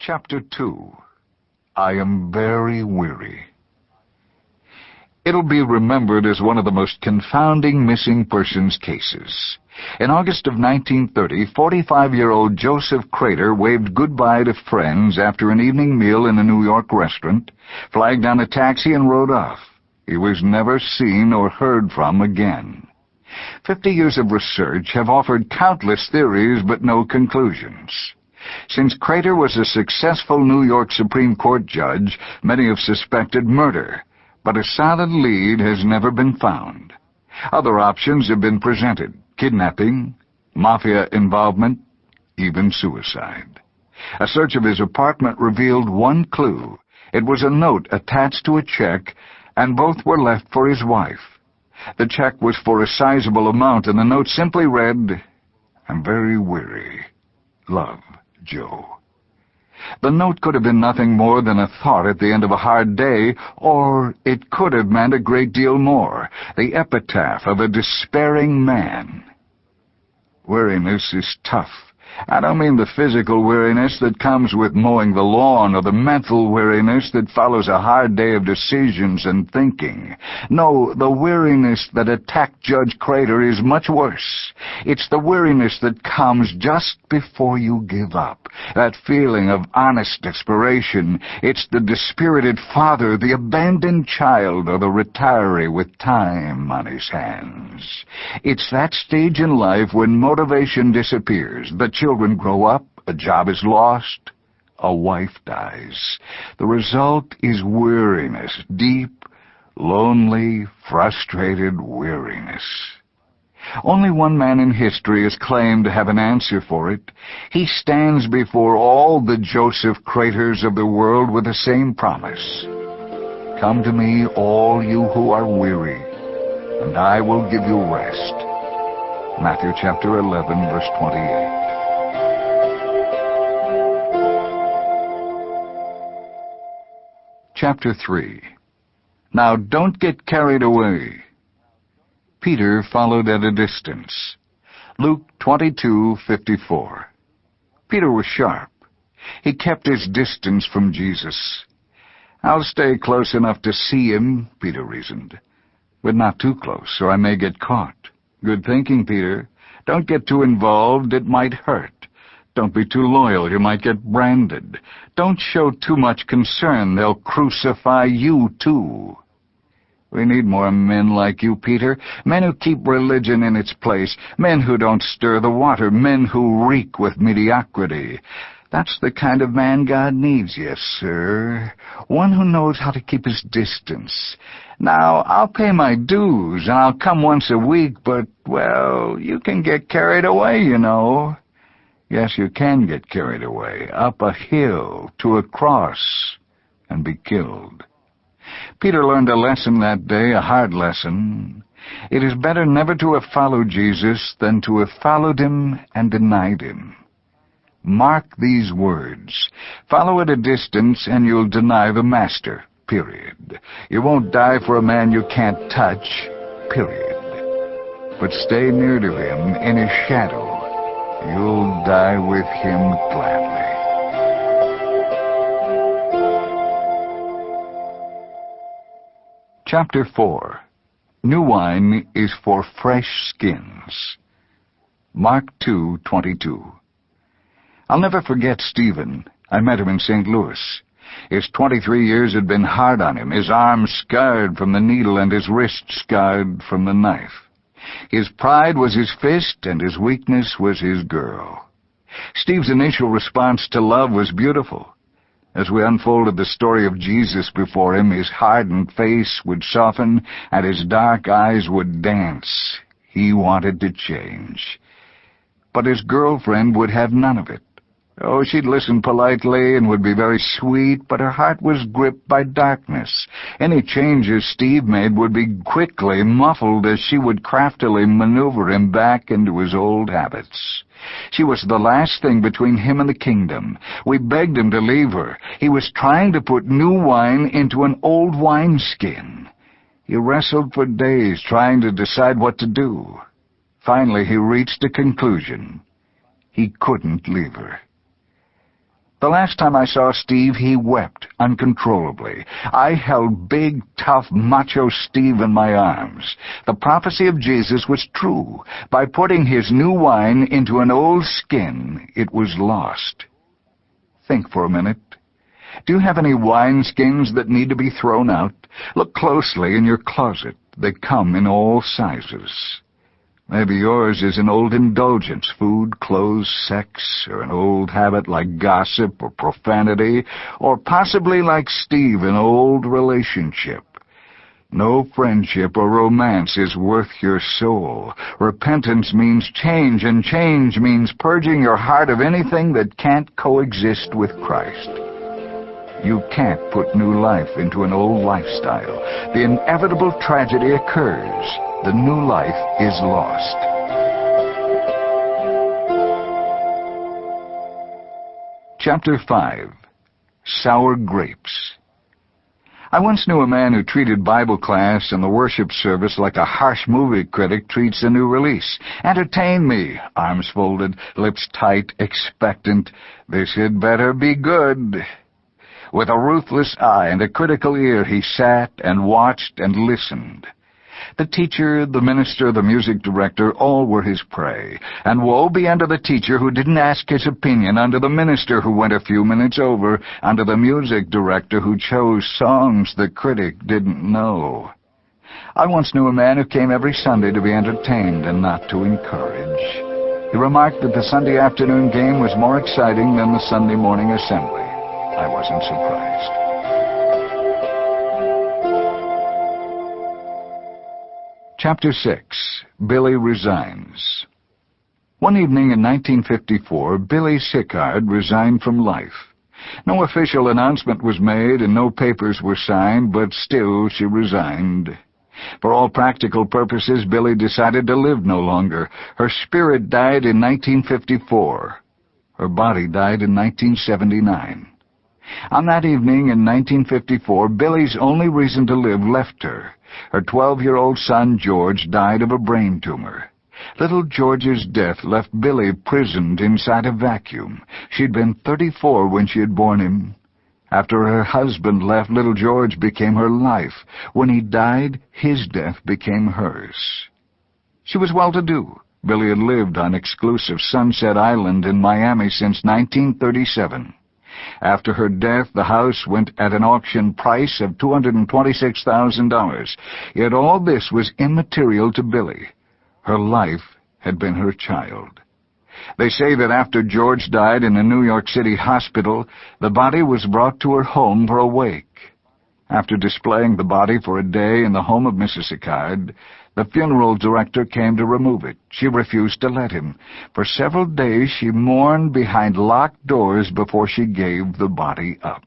Chapter 2. I am very weary. It'll be remembered as one of the most confounding missing persons cases. In August of 1930, 45-year-old Joseph Crater waved goodbye to friends after an evening meal in a New York restaurant, flagged down a taxi, and rode off. He was never seen or heard from again. 50 years of research have offered countless theories, but no conclusions. Since Crater was a successful New York Supreme Court judge, many have suspected murder, but a solid lead has never been found. Other options have been presented: kidnapping, mafia involvement, even suicide. A search of his apartment revealed one clue. It was a note attached to a check, and both were left for his wife. The check was for a sizable amount, and the note simply read, "I'm very weary. Love, Joe." The note could have been nothing more than a thought at the end of a hard day, or it could have meant a great deal more, the epitaph of a despairing man. Weariness is tough. I don't mean the physical weariness that comes with mowing the lawn, or the mental weariness that follows a hard day of decisions and thinking. No, the weariness that attacked Judge Crater is much worse. It's the weariness that comes just before you give up, that feeling of honest desperation. It's the dispirited father, the abandoned child, or the retiree with time on his hands. It's that stage in life when motivation disappears, the children grow up, a job is lost, a wife dies. The result is weariness, deep, lonely, frustrated weariness. Only one man in history has claimed to have an answer for it. He stands before all the Joseph Craters of the world with the same promise: "Come to me, all you who are weary, and I will give you rest." Matthew chapter 11, verse 28. Chapter 3. Now don't get carried away. Peter followed at a distance. Luke 22:54. Peter was sharp. He kept his distance from Jesus. "I'll stay close enough to see him," Peter reasoned, "but not too close, or I may get caught." Good thinking, Peter. Don't get too involved. It might hurt. Don't be too loyal. You might get branded. Don't show too much concern. They'll crucify you, too. We need more men like you, Peter. Men who keep religion in its place. Men who don't stir the water. Men who reek with mediocrity. That's the kind of man God needs, yes, sir. One who knows how to keep his distance. Now, I'll pay my dues, and I'll come once a week, but, well, you can get carried away, you know. Yes, you can get carried away, up a hill, to a cross, and be killed. Peter learned a lesson that day, a hard lesson. It is better never to have followed Jesus than to have followed him and denied him. Mark these words: follow at a distance, and you'll deny the master, period. You won't die for a man you can't touch, period. But stay near to him in his shadow. You'll die with him gladly. Chapter 4. New wine is for fresh skins. Mark 2:22. I'll never forget Stephen. I met him in St. Louis. His 23 years had been hard on him, his arm scarred from the needle and his wrist scarred from the knife. His pride was his fist, and his weakness was his girl. Steve's initial response to love was beautiful. As we unfolded the story of Jesus before him, his hardened face would soften, and his dark eyes would dance. He wanted to change. But his girlfriend would have none of it. Oh, she'd listen politely and would be very sweet, but her heart was gripped by darkness. Any changes Steve made would be quickly muffled as she would craftily maneuver him back into his old habits. She was the last thing between him and the kingdom. We begged him to leave her. He was trying to put new wine into an old wineskin. He wrestled for days trying to decide what to do. Finally, he reached a conclusion. He couldn't leave her. The last time I saw Steve, he wept uncontrollably. I held big, tough, macho Steve in my arms. The prophecy of Jesus was true. By putting his new wine into an old skin, it was lost. Think for a minute. Do you have any wineskins that need to be thrown out? Look closely in your closet. They come in all sizes. Maybe yours is an old indulgence, food, clothes, sex, or an old habit like gossip or profanity, or possibly like Steve, an old relationship. No friendship or romance is worth your soul. Repentance means change, and change means purging your heart of anything that can't coexist with Christ. You can't put new life into an old lifestyle. The inevitable tragedy occurs. The new life is lost. Chapter 5. Sour Grapes. I once knew a man who treated Bible class and the worship service like a harsh movie critic treats a new release. Entertain me, arms folded, lips tight, expectant. This had better be good. With a ruthless eye and a critical ear, he sat and watched and listened. The teacher, the minister, the music director, all were his prey. And woe be unto the teacher who didn't ask his opinion, unto the minister who went a few minutes over, unto the music director who chose songs the critic didn't know. I once knew a man who came every Sunday to be entertained and not to encourage. He remarked that the Sunday afternoon game was more exciting than the Sunday morning assembly. I wasn't surprised. Chapter 6. Billy Resigns. One evening in 1954, Billy Sickard resigned from life. No official announcement was made and no papers were signed, but still she resigned. For all practical purposes, Billy decided to live no longer. Her spirit died in 1954. Her body died in 1979. On that evening in 1954, Billy's only reason to live left her. Her 12-year-old son, George, died of a brain tumor. Little George's death left Billy prisoned inside a vacuum. She'd been 34 when she had born him. After her husband left, little George became her life. When he died, his death became hers. She was well-to-do. Billy had lived on exclusive Sunset Island in Miami since 1937. After her death, the house went at an auction price of $226,000. Yet all this was immaterial to Billy. Her life had been her child. They say that after George died in a New York City hospital, the body was brought to her home for a wake. After displaying the body for a day in the home of Mrs. Sickard, the funeral director came to remove it. She refused to let him. For several days she mourned behind locked doors before she gave the body up.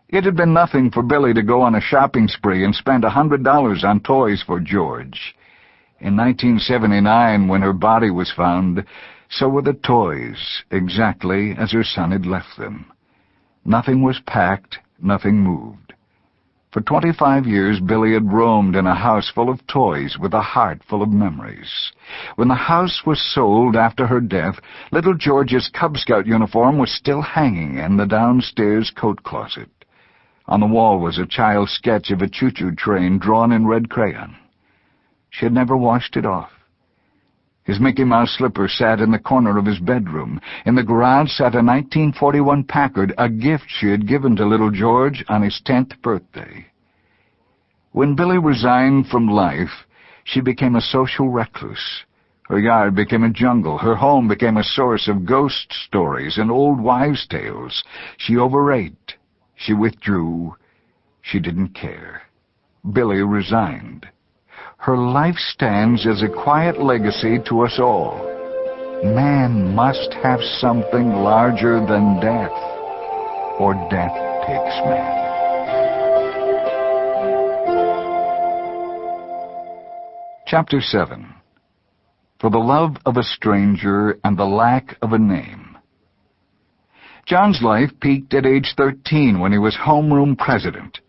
It had been nothing for Billy to go on a shopping spree and spend $100 on toys for George. In 1979, when her body was found, so were the toys, exactly as her son had left them. Nothing was packed, nothing moved. For 25 years, Billy had roamed in a house full of toys with a heart full of memories. When the house was sold after her death, little George's Cub Scout uniform was still hanging in the downstairs coat closet. On the wall was a child's sketch of a choo-choo train drawn in red crayon. She had never washed it off. His Mickey Mouse slipper sat in the corner of his bedroom. In the garage sat a 1941 Packard, a gift she had given to little George on his 10th birthday. When Billy resigned from life, she became a social recluse. Her yard became a jungle. Her home became a source of ghost stories and old wives' tales. She overate. She withdrew. She didn't care. Billy resigned. Her life stands as a quiet legacy to us all. Man must have something larger than death, or death takes man. Chapter 7. For the love of a stranger and the lack of a name. John's life peaked at age 13 when he was homeroom president.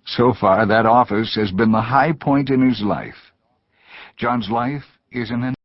So far, that office has been the high point in his life. John's life is an